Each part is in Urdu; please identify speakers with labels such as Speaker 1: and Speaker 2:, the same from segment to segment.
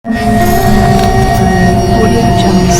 Speaker 1: Audio Jungle.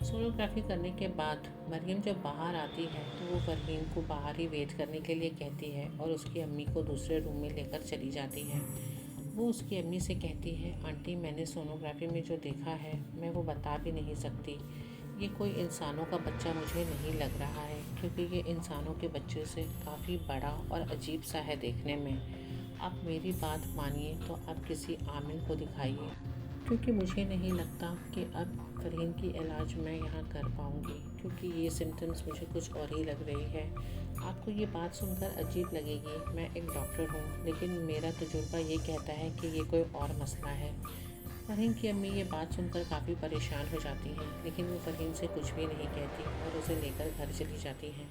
Speaker 2: سونوگرافی کرنے کے بعد مریم جب باہر آتی ہے تو وہ فرحین کو باہر ہی ویٹ کرنے کے لیے کہتی ہے اور اس کی امی کو دوسرے روم میں لے کر چلی جاتی ہے۔ وہ اس کی امی سے کہتی ہے، آنٹی میں نے سونوگرافی میں جو دیکھا ہے میں وہ بتا بھی نہیں سکتی۔ یہ کوئی انسانوں کا بچہ مجھے نہیں لگ رہا ہے، کیونکہ یہ انسانوں کے بچے سے کافی بڑا اور عجیب سا ہے دیکھنے میں۔ آپ میری بات مانیے تو آپ کسی عامل کو دکھائیے، کیونکہ مجھے نہیں لگتا کہ اب فرحین کی علاج میں یہاں کر پاؤں گی، کیونکہ یہ سمٹمز مجھے کچھ اور ہی لگ رہی ہے۔ آپ کو یہ بات سن کر عجیب لگے گی، میں ایک ڈاکٹر ہوں، لیکن میرا تجربہ یہ کہتا ہے کہ یہ کوئی اور مسئلہ ہے۔ فرحین کی امی یہ بات سن کر کافی پریشان ہو جاتی ہیں، لیکن وہ فرحین سے کچھ بھی نہیں کہتی اور اسے لے کر گھر چلی جاتی ہیں۔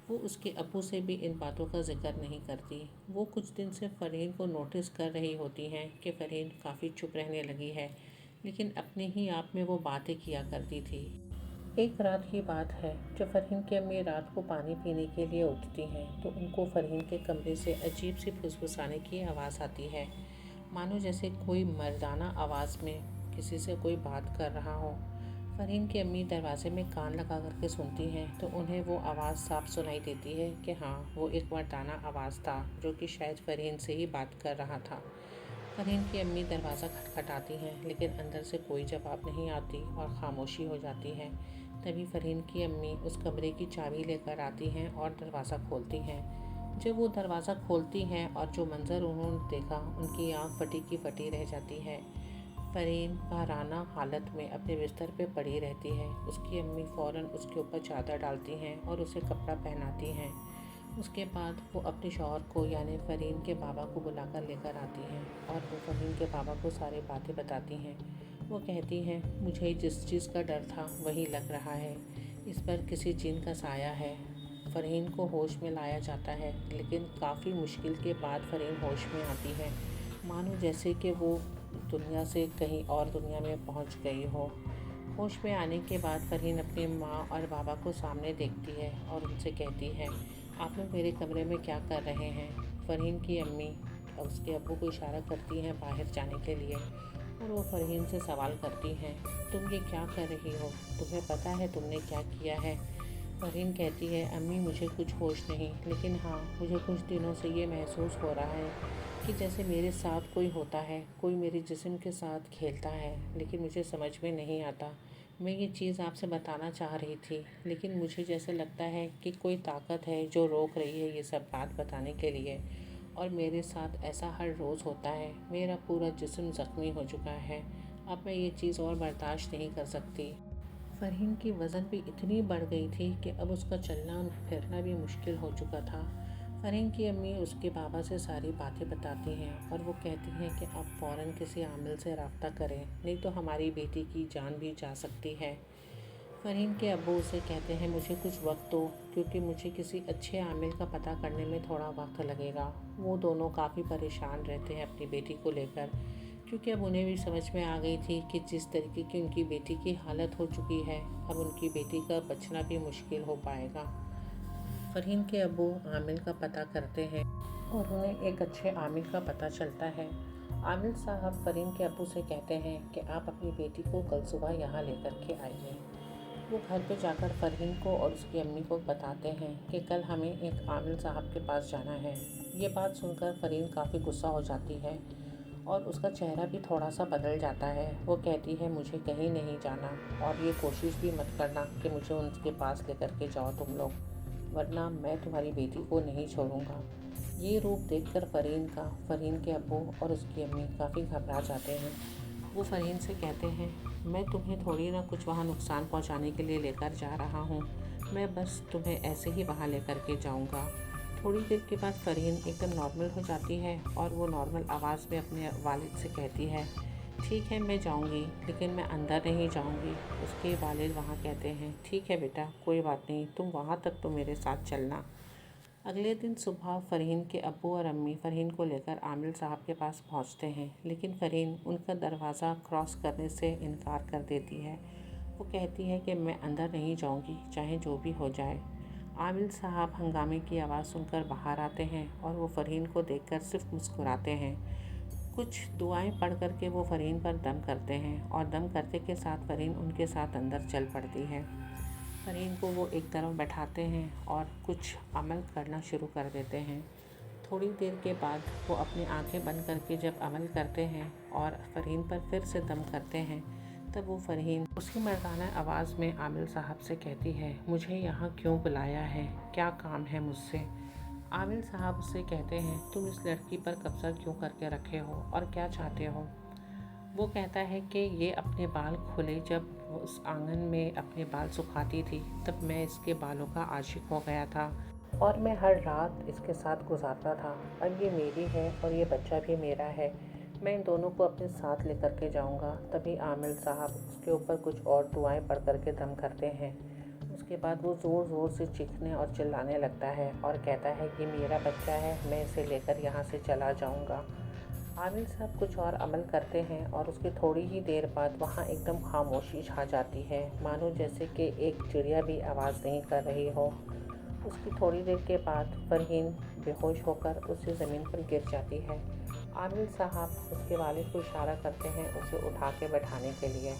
Speaker 2: وہ اس کے ابو سے بھی ان باتوں کا ذکر نہیں کرتی۔ وہ کچھ دن سے فرحین کو نوٹس کر رہی ہوتی ہیں کہ فرحین کافی چپ رہنے لگی ہے، لیکن اپنے ہی آپ میں وہ باتیں کیا کرتی تھی۔ ایک رات کی بات ہے جب فرحین کی امی رات کو پانی پینے کے لیے اٹھتی ہیں تو ان کو فرحین کے کمرے سے عجیب سی پھسپھسانے کی آواز آتی ہے، مانو جیسے کوئی مردانہ آواز میں کسی سے کوئی بات کر رہا ہو۔ فرحین کی امی دروازے میں کان لگا کر کے سنتی ہیں تو انہیں وہ آواز صاف سنائی دیتی ہے کہ ہاں وہ ایک مردانہ آواز تھا جو کہ شاید فرحین سے ہی بات کر رہا تھا۔ فرحین کی امی دروازہ کھٹکھٹاتی ہیں لیکن اندر سے کوئی جواب نہیں آتی اور خاموشی ہو جاتی ہے۔ تبھی فرحین کی امی اس کمرے کی چابی لے کر آتی ہیں اور دروازہ کھولتی ہیں۔ جب وہ دروازہ کھولتی ہیں اور جو منظر انہوں نے دیکھا ان کی آنکھ پھٹی کی پھٹی رہ جاتی ہے۔ فرحین بحرانہ حالت میں اپنے بستر پہ پڑی رہتی ہے۔ اس کی امی فوراً اس کے اوپر چادر ڈالتی ہیں اور اسے کپڑا پہناتی ہیں۔ اس کے بعد وہ اپنے شوہر کو یعنی فرحین کے بابا کو بلا کر لے کر آتی ہیں اور وہ فرحین کے بابا کو ساری باتیں بتاتی ہیں۔ وہ کہتی ہیں، مجھے جس چیز کا ڈر تھا وہی لگ رہا ہے، اس پر کسی جن کا سایہ ہے۔ فرحین کو ہوش میں لایا جاتا ہے، لیکن کافی مشکل کے بعد فرحین ہوش میں آتی ہے، مانو جیسے کہ وہ دنیا سے کہیں اور دنیا میں پہنچ گئی ہو۔ ہوش میں آنے کے بعد فرحین اپنی ماں اور بابا کو سامنے دیکھتی ہے اور ان سے کہتی ہے، آپ لوگ میرے کمرے میں کیا کر رہے ہیں؟ فرحین کی امی اس کے ابو کو اشارہ کرتی ہیں باہر جانے کے لیے اور وہ فرحین سے سوال کرتی ہیں، تم یہ کیا کر رہی ہو؟ تمہیں پتہ ہے تم نے کیا کیا ہے؟ فرحین کہتی ہے، امی مجھے کچھ ہوش نہیں، لیکن ہاں مجھے کچھ دنوں سے یہ محسوس ہو رہا ہے کہ جیسے میرے ساتھ کوئی ہوتا ہے، کوئی میرے جسم کے ساتھ کھیلتا ہے، لیکن مجھے سمجھ میں نہیں آتا۔ میں یہ چیز آپ سے بتانا چاہ رہی تھی، لیکن مجھے جیسے لگتا ہے کہ کوئی طاقت ہے جو روک رہی ہے یہ سب بات بتانے کے لیے، اور میرے ساتھ ایسا ہر روز ہوتا ہے۔ میرا پورا جسم زخمی ہو چکا ہے، اب میں یہ چیز اور برداشت نہیں کر سکتی۔ فرحین کی وزن بھی اتنی بڑھ گئی تھی کہ اب اس کا چلنا پھرنا بھی مشکل ہو چکا تھا۔ فرحین کی امی اس کے بابا سے ساری باتیں بتاتی ہیں اور وہ کہتی ہیں کہ آپ فوراً کسی عامل سے رابطہ کریں، نہیں تو ہماری بیٹی کی جان بھی جا سکتی ہے۔ فرحین کے ابو اسے کہتے ہیں، مجھے کچھ وقت دو، کیونکہ مجھے کسی اچھے عامل کا پتہ کرنے میں تھوڑا وقت لگے گا۔ وہ دونوں کافی پریشان رہتے ہیں اپنی بیٹی کو لے کر، کیونکہ اب انہیں بھی سمجھ میں آ گئی تھی کہ جس طریقے کی ان کی بیٹی کی حالت ہو چکی ہے، اب ان کی بیٹی کا بچنا بھی مشکل ہو پائے گا۔ فرحین کے ابو عامل کا پتہ کرتے ہیں اور انہیں ایک اچھے عامل کا پتہ چلتا ہے۔ عامل صاحب فرحین کے ابو سے کہتے ہیں کہ آپ اپنی بیٹی کو کل صبح یہاں لے کر کے آئیے۔ وہ گھر پہ جا کر فرحین کو اور اس کی امی کو بتاتے ہیں کہ کل ہمیں ایک عامل صاحب کے پاس جانا ہے۔ یہ بات سن کر فرحین کافی غصہ ہو جاتی ہے اور اس کا چہرہ بھی تھوڑا سا بدل جاتا ہے۔ وہ کہتی ہے، مجھے کہیں نہیں جانا اور یہ کوشش بھی مت کرنا کہ مجھے ان کے پاس لے کر کے جاؤ تم لوگ، ورنہ میں تمہاری بیٹی کو نہیں چھوڑوں گا۔ یہ روپ دیکھ کر فرحین کے ابو اور اس کی امی کافی گھبرا جاتے ہیں۔ وہ فرحین سے کہتے ہیں، میں تمہیں تھوڑی نہ کچھ وہاں نقصان پہنچانے کے لیے لے کر جا رہا ہوں، میں بس تمہیں ایسے ہی وہاں لے کر کے جاؤں گا۔ تھوڑی دیر کے بعد فرحین ایک دم نارمل ہو جاتی ہے اور وہ نارمل آواز میں اپنے والد سے کہتی ہے، ٹھیک ہے میں جاؤں گی، لیکن میں اندر نہیں جاؤں گی۔ اس کے والد وہاں کہتے ہیں، ٹھیک ہے بیٹا کوئی بات نہیں، تم وہاں تک تو میرے ساتھ چلنا۔ اگلے دن صبح فرحین کے ابو اور امی فرحین کو لے کر عامل صاحب کے پاس پہنچتے ہیں، لیکن فرحین ان کا دروازہ کراس کرنے سے انکار کر دیتی ہے۔ وہ کہتی ہے کہ میں اندر نہیں جاؤں گی چاہے جو بھی ہو جائے۔ عامل صاحب ہنگامے کی آواز سن کر باہر آتے ہیں اور وہ فرحین کو دیکھ کر صرف مسکراتے ہیں۔ کچھ دعائیں پڑھ کر کے وہ فرحین پر دم کرتے ہیں اور دم کرتے کے ساتھ فرحین ان کے ساتھ اندر چل پڑتی ہے۔ فرحین کو وہ ایک طرف بیٹھاتے ہیں اور کچھ عمل کرنا شروع کر دیتے ہیں۔ تھوڑی دیر کے بعد وہ اپنی آنکھیں بند کر کے جب عمل کرتے ہیں اور فرحین پر پھر سے دم کرتے ہیں، تب وہ فرحین اس کی مردانہ آواز میں عامل صاحب سے کہتی ہے، مجھے یہاں کیوں بلایا ہے؟ کیا کام ہے مجھ سے؟ عامل صاحب اس سے کہتے ہیں، تم اس لڑکی پر قبضہ کیوں کر کے رکھے ہو اور کیا چاہتے ہو؟ وہ کہتا ہے کہ یہ اپنے بال کھلے جب وہ اس آنگن میں اپنے بال سکھاتی تھی، تب میں اس کے بالوں کا عاشق ہو گیا تھا اور میں ہر رات اس کے ساتھ گزارتا تھا۔ اب یہ میری ہے اور یہ بچہ بھی میرا ہے، میں ان دونوں کو اپنے ساتھ لے کر کے جاؤں گا۔ تبھی عامل صاحب اس کے اوپر کچھ اور دعائیں پڑھ کر کے دم کرتے ہیں۔ اس کے بعد وہ زور زور سے چیخنے اور چلانے لگتا ہے اور کہتا ہے، یہ میرا بچہ ہے، میں اسے لے کر یہاں سے چلا جاؤں گا۔ عامل صاحب کچھ اور عمل کرتے ہیں اور اس کی تھوڑی ہی دیر بعد وہاں ایک دم خاموشی چھا جاتی ہے، مانو جیسے کہ ایک چڑیا بھی آواز نہیں کر رہی ہو۔ اس کی تھوڑی دیر کے بعد فرحین بے ہوش ہو کر اسی زمین پر گر جاتی ہے۔ عامل صاحب اس کے والد کو اشارہ کرتے ہیں اسے اٹھا کے بٹھانے کے لیے۔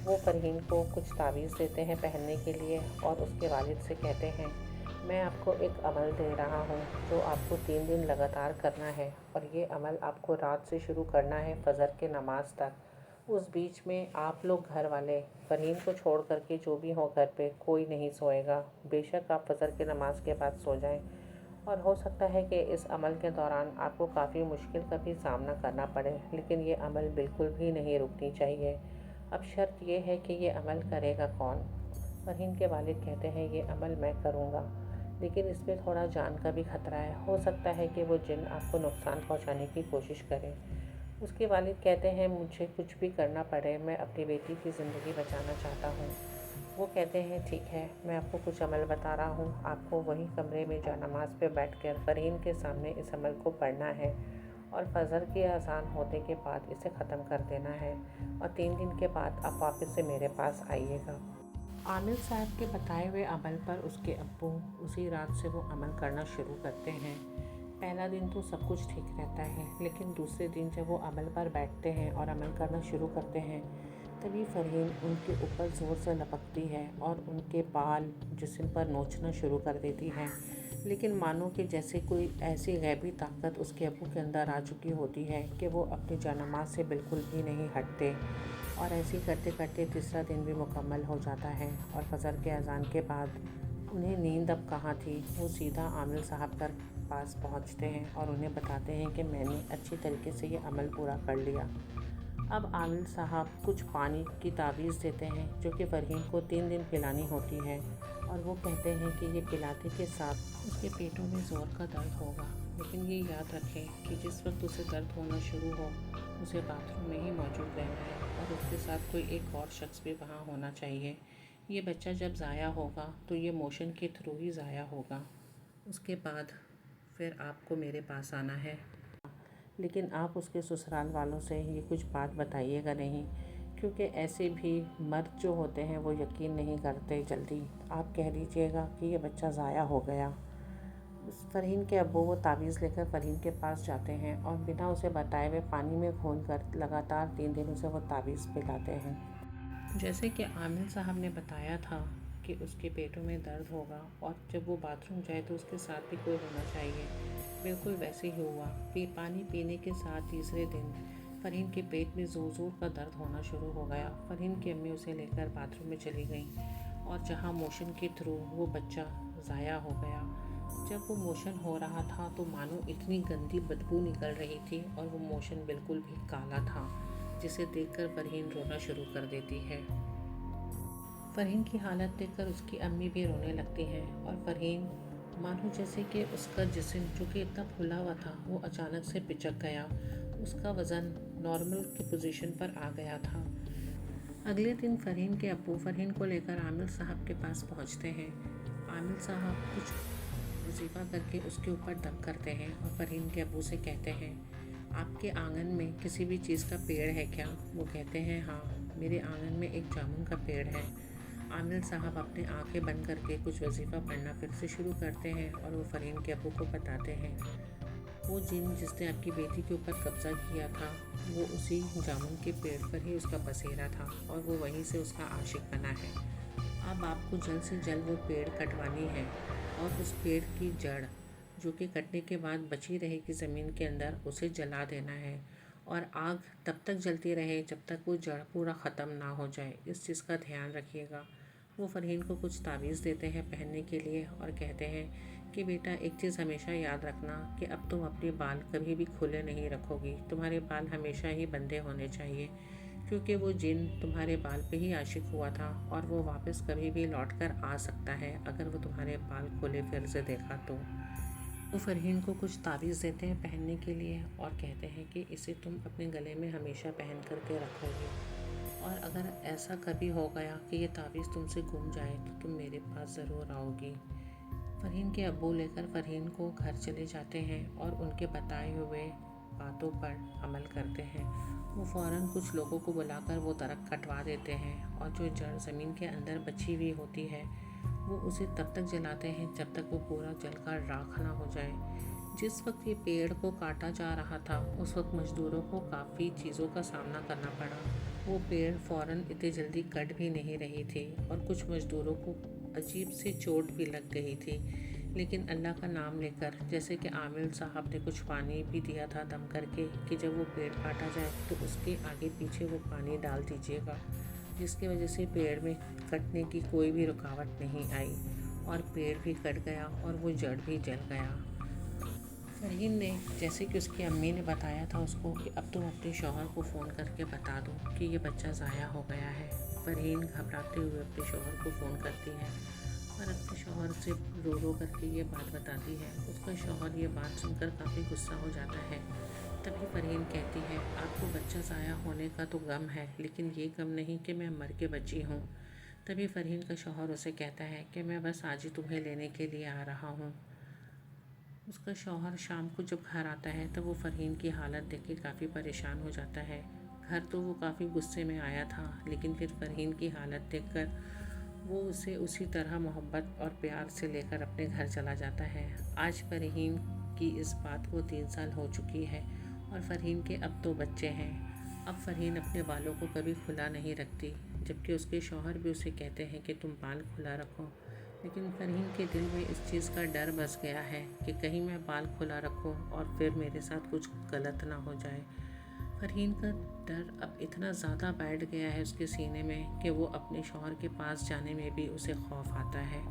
Speaker 2: وہ فرحین کو کچھ تعویذ دیتے ہیں پہننے کے لیے اور اس کے والد سے کہتے ہیں، میں آپ کو ایک عمل دے رہا ہوں جو آپ کو 3 دن لگاتار کرنا ہے، اور یہ عمل آپ کو رات سے شروع کرنا ہے فجر کے نماز تک۔ اس بیچ میں آپ لوگ گھر والے فرحین کو چھوڑ کر کے جو بھی ہو گھر پہ کوئی نہیں سوئے گا، بے شک آپ فجر کی نماز کے بعد سو جائیں، اور ہو سکتا ہے کہ اس عمل کے دوران آپ کو کافی مشکل کا بھی سامنا کرنا پڑے، لیکن یہ عمل بالکل بھی نہیں رکنی چاہیے۔ اب شرط یہ ہے کہ یہ عمل کرے گا کون؟ فرحین کے والد کہتے ہیں، یہ عمل میں کروں گا، لیکن اس میں تھوڑا جان کا بھی خطرہ ہے، ہو سکتا ہے کہ وہ جن آپ کو نقصان پہنچانے کی کوشش کرے۔ اس کے والد کہتے ہیں، مجھے کچھ بھی کرنا پڑے، میں اپنی بیٹی کی زندگی بچانا چاہتا ہوں۔ وہ کہتے ہیں، ٹھیک ہے، میں آپ کو کچھ عمل بتا رہا ہوں، آپ کو وہی کمرے میں جا نماز پہ بیٹھ کر فرحین کے سامنے اس عمل کو پڑھنا ہے اور فجر کی اذان ہونے کے بعد اسے ختم کر دینا ہے، اور 3 دن کے بعد آپ واپس سے میرے پاس آئیے گا۔ عامل صاحب کے بتائے ہوئے عمل پر اس کے ابو اسی رات سے وہ عمل کرنا شروع کرتے ہیں۔ پہلا دن تو سب کچھ ٹھیک رہتا ہے، لیکن دوسرے دن جب وہ عمل پر بیٹھتے ہیں اور عمل کرنا شروع کرتے ہیں، تبھی فرحین ان کے اوپر زور سے لپکتی ہے اور ان کے بال جسم پر نوچنا شروع کر دیتی ہے، لیکن مانو کہ جیسے کوئی ایسی غیبی طاقت اس کے ابو کے اندر آ چکی ہوتی ہے کہ وہ اپنی جانماز سے بالکل بھی نہیں ہٹتے، اور ایسے کرتے کرتے تیسرا دن بھی مکمل ہو جاتا ہے، اور فجر کے اذان کے بعد انہیں نیند اب کہاں تھی، وہ سیدھا عامل صاحب کے پاس پہنچتے ہیں اور انہیں بتاتے ہیں کہ میں نے اچھی طریقے سے یہ عمل پورا کر لیا۔ اب عامل صاحب کچھ پانی کی تعویذ دیتے ہیں جو کہ فرحین کو 3 دن پلانی ہوتی ہے، اور وہ کہتے ہیں کہ یہ پلاتے کے ساتھ اس کے پیٹوں میں زور کا درد ہوگا، لیکن یہ یاد رکھیں کہ جس وقت اسے درد ہونا شروع ہو اسے باتھ روم میں ہی موجود رہنا ہے، اور اس کے ساتھ کوئی ایک اور شخص بھی وہاں ہونا چاہیے۔ یہ بچہ جب ضائع ہوگا تو یہ موشن کے تھرو ہی ضائع ہوگا۔ اس کے بعد پھر آپ کو میرے پاس آنا ہے، لیکن آپ اس کے سسرال والوں سے یہ کچھ بات بتائیے گا نہیں، کیونکہ ایسے بھی مرد جو ہوتے ہیں وہ یقین نہیں کرتے جلدی۔ آپ کہہ دیجیے گا کہ یہ بچہ ضائع ہو گیا۔ فرحین کے ابو وہ تعویذ لے کر فرحین کے پاس جاتے ہیں اور بنا اسے بتائے ہوئے پانی میں گھول کر لگاتار 3 دن اسے وہ تعویذ پلاتے ہیں۔ جیسے کہ عامل صاحب نے بتایا تھا کہ اس کے پیٹوں میں درد ہوگا اور جب وہ باتھ روم جائے تو اس کے ساتھ بھی کوئی ہونا چاہیے، بالکل ویسے ہی ہوا۔ پانی پینے کے ساتھ تیسرے دن فرحین کے پیٹ میں زور زور کا درد ہونا شروع ہو گیا۔ فرحین کی امی اسے لے کر باتھ روم میں چلی گئیں، اور جہاں موشن کے تھرو وہ بچہ ضائع ہو گیا، جب وہ موشن ہو رہا تھا تو مانو اتنی گندی بدبو نکل رہی تھی، اور وہ موشن بالکل بھی کالا تھا، جسے دیکھ کر فرحین رونا شروع کر دیتی ہے۔ فرحین کی حالت دیکھ کر اس کی امی بھی رونے لگتی ہیں، اور فرحین مانو جیسے کہ اس کا جسم جو کہ اتنا پھلا ہوا تھا وہ اچانک سے پچک گیا، اس کا وزن نارمل کی پوزیشن پر آ گیا تھا۔ اگلے دن فرحین کے ابو فرحین کو لے کر عامل صاحب کے پاس پہنچتے ہیں۔ عامل صاحب کچھ وظیفہ کر کے اس کے اوپر دم کرتے ہیں اور فرحین کے ابو سے کہتے ہیں، آپ کے آنگن میں کسی بھی چیز کا پیڑ ہے کیا؟ وہ کہتے ہیں، ہاں، میرے آنگن میں ایک جامن کا پیڑ ہے۔ عامل صاحب اپنے آنکھیں بند کر کے کچھ وظیفہ پڑھنا پھر سے شروع کرتے ہیں، اور وہ فرحین کے ابو کو بتاتے ہیں۔ وہ جن جس نے آپ کی بیٹی کے اوپر قبضہ کیا تھا وہ اسی جامن کے پیڑ پر ہی اس کا بسیرا تھا اور وہ وہیں سے اس کا عاشق بنا ہے۔ اب آپ کو جلد سے جلد وہ پیڑ کٹوانی ہے اور اس پیڑ کی جڑ جو کہ کٹنے کے بعد بچی رہے گی زمین کے اندر اسے جلا دینا ہے، اور آگ تب تک جلتی رہے جب تک وہ جڑ پورا ختم نہ ہو جائے۔ اس چیز کا دھیان رکھیے گا۔ وہ فرحین کو کچھ تعویذ دیتے ہیں پہننے کے لیے اور کہتے ہیں کہ بیٹا ایک چیز ہمیشہ یاد رکھنا کہ اب تم اپنے بال کبھی بھی کھلے نہیں رکھو گی، تمہارے بال ہمیشہ ہی بندھے ہونے چاہیے، کیونکہ وہ جن تمہارے بال پہ ہی عاشق ہوا تھا اور وہ واپس کبھی بھی لوٹ کر آ سکتا ہے اگر وہ تمہارے بال کھلے پھر سے دیکھا تو۔ وہ فرحین کو کچھ تعویذ دیتے ہیں پہننے کے لیے اور کہتے ہیں کہ اسے تم اپنے گلے میں ہمیشہ پہن کر کے رکھو گے، اور اگر ایسا کبھی ہو گیا کہ یہ تعویذ تم سے گم جائے تو تم میرے پاس ضرور آؤ گی۔ فرحین کے ابو لے کر فرحین کو گھر چلے جاتے ہیں اور ان کے بتائے ہوئے باتوں پر عمل کرتے ہیں۔ وہ فوراً کچھ لوگوں کو بلا کر وہ درخت کٹوا دیتے ہیں اور جو جڑ زمین کے اندر بچی ہوئی ہوتی ہے وہ اسے تب تک جلاتے ہیں جب تک وہ پورا جل کر راکھ نہ ہو جائے۔ جس وقت یہ پیڑ کو کاٹا جا رہا تھا اس وقت مزدوروں کو کافی چیزوں کا سامنا کرنا پڑا۔ وہ پیڑ فوراً اتنی جلدی کٹ بھی نہیں رہی تھی اور کچھ مزدوروں کو عجیب سی چوٹ بھی لگ گئی تھی، لیکن اللہ کا نام لے کر، جیسے کہ عامل صاحب نے کچھ پانی بھی دیا تھا دم کر کے کہ جب وہ پیڑ کاٹا جائے تو اس کے آگے پیچھے وہ پانی ڈال دیجیے گا، جس کی وجہ سے پیڑ میں کٹنے کی کوئی بھی رکاوٹ نہیں آئی اور پیڑ بھی کٹ گیا اور وہ جڑ بھی جل گیا۔ فرحین نے جیسے کہ اس کی امی نے بتایا تھا اس کو کہ اب تم اپنے شوہر کو فون کر کے بتا دو کہ یہ بچہ ضائع ہو گیا ہے۔ فرحین گھبراتے ہوئے اپنے شوہر کو فون کرتی ہے اور اپنے شوہر سے رو رو کر کے یہ بات بتاتی ہے۔ اس کا شوہر یہ بات سن کر کافی غصہ ہو جاتا ہے۔ تبھی فرحین کہتی ہے آپ کو بچہ ضائع ہونے کا تو غم ہے لیکن یہ غم نہیں کہ میں مر کے بچی ہوں۔ تبھی فرحین کا شوہر اسے کہتا ہے کہ میں بس آج ہی تمہیں لینے کے لیے آ رہا ہوں۔ اس کا شوہر شام کو جب گھر آتا ہے تب وہ فرحین کی حالت دیکھ کے کافی پریشان ہو جاتا ہے۔ گھر تو وہ کافی غصے میں آیا تھا لیکن پھر فرحین کی حالت دیکھ کر وہ اسے اسی طرح محبت اور پیار سے لے کر اپنے گھر چلا جاتا ہے۔ آج فرحین کی اس بات کو 3 سال ہو چکی ہے اور فرحین کے اب 2 بچے ہیں۔ اب فرحین اپنے بالوں کو کبھی کھلا نہیں رکھتی، جبکہ اس کے شوہر بھی اسے کہتے ہیں کہ تم بال کھلا رکھو، لیکن فرحین کے دل میں اس چیز کا ڈر بس گیا ہے کہ کہیں میں بال کھلا رکھوں اور پھر میرے ساتھ کچھ غلط نہ ہو جائے۔ فرحین کا ڈر اب اتنا زیادہ بیٹھ گیا ہے اس کے سینے میں کہ وہ اپنے شوہر کے پاس جانے میں بھی اسے خوف آتا ہے۔